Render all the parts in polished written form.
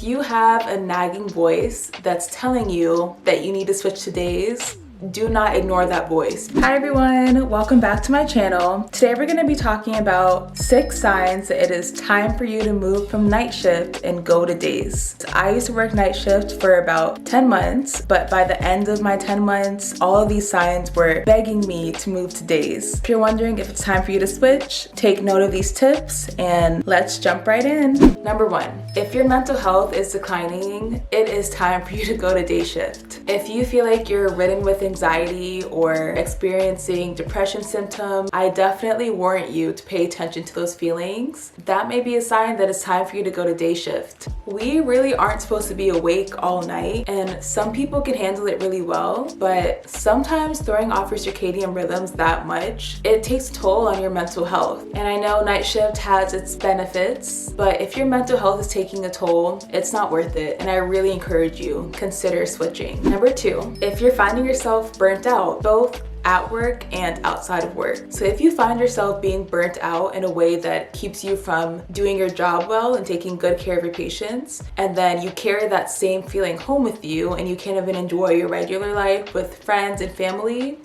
If you have a nagging voice that's telling you that you need to switch to days, do not ignore that voice. Hi everyone, welcome back to my channel. Today we're going to be talking about 6 signs that it is time for you to move from night shift and go to days. I used to work night shift for about 10 months, but by the end of my 10 months, all of these signs were begging me to move to days. If you're wondering if it's time for you to switch, take note of these tips and let's jump right in. Number 1, if your mental health is declining, it is time for you to go to day shift. If you feel like you're ridden with anxiety or experiencing depression symptoms, I definitely warrant you to pay attention to those feelings. That may be a sign that it's time for you to go to day shift. We really aren't supposed to be awake all night, and some people can handle it really well, but sometimes throwing off your circadian rhythms that much, it takes a toll on your mental health. And I know night shift has its benefits, but if your mental health is taking a toll, it's not worth it, and I really encourage you, consider switching. Number 2, if you're finding yourself burnt out, both at work and outside of work. So if you find yourself being burnt out in a way that keeps you from doing your job well and taking good care of your patients, and then you carry that same feeling home with you and you can't even enjoy your regular life with friends and family,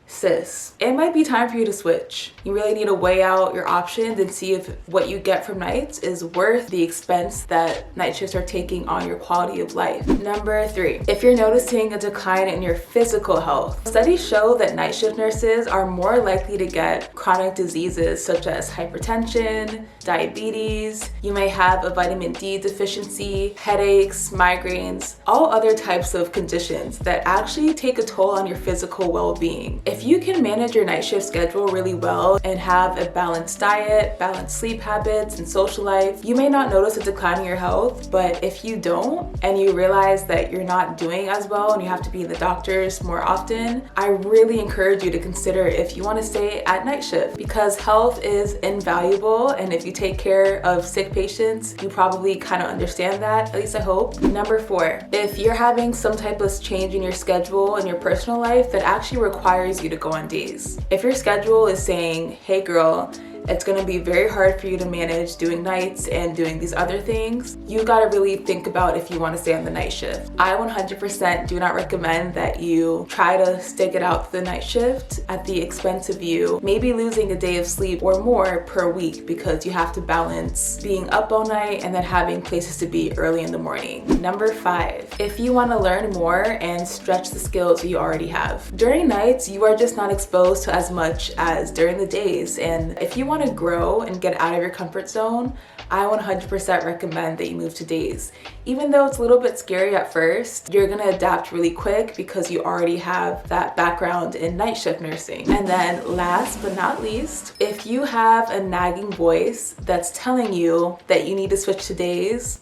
sis, it might be time for you to switch. You really need to weigh out your options and see if what you get from nights is worth the expense that night shifts are taking on your quality of life. Number 3, if you're noticing a decline in your physical health, studies show that night shift nurses are more likely to get chronic diseases such as hypertension, diabetes, you may have a vitamin D deficiency, headaches, migraines, all other types of conditions that actually take a toll on your physical well-being. If you can manage your night shift schedule really well and have a balanced diet, balanced sleep habits, and social life, you may not notice a decline in your health, but if you don't and you realize that you're not doing as well and you have to be in the doctors more often, I really encourage you to consider if you want to stay at night shift, because health is invaluable, and if you take care of sick patients, you probably kind of understand that, at least I hope. Number 4, if you're having some type of change in your schedule and your personal life that actually requires you to go on days. If your schedule is saying, hey girl, it's going to be very hard for you to manage doing nights and doing these other things, you got to really think about if you want to stay on the night shift. I 100% do not recommend that you try to stick it out the night shift at the expense of you maybe losing a day of sleep or more per week, because you have to balance being up all night and then having places to be early in the morning. Number 5, if you want to learn more and stretch the skills you already have. During nights, you are just not exposed to as much as during the days, and if you want to grow and get out of your comfort zone, I 100% recommend that you move to days. Even though it's a little bit scary at first, you're gonna adapt really quick because you already have that background in night shift nursing. And then last but not least, if you have a nagging voice that's telling you that you need to switch to days,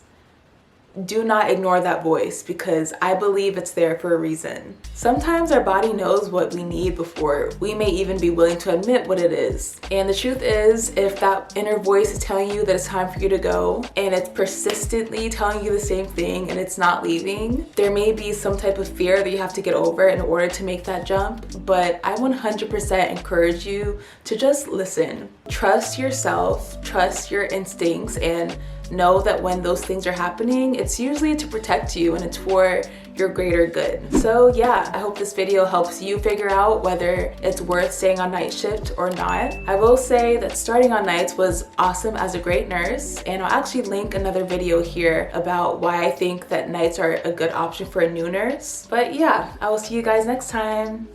do not ignore that voice, because I believe it's there for a reason. Sometimes our body knows what we need before we may even be willing to admit what it is. And the truth is, if that inner voice is telling you that it's time for you to go, and it's persistently telling you the same thing and it's not leaving, there may be some type of fear that you have to get over in order to make that jump. But I 100% encourage you to just listen. Trust yourself, trust your instincts, and know that when those things are happening, it's usually to protect you and it's for your greater good. So yeah, I hope this video helps you figure out whether it's worth staying on night shift or not. I will say that starting on nights was awesome as a great nurse, and I'll actually link another video here about why I think that nights are a good option for a new nurse. But yeah, I will see you guys next time.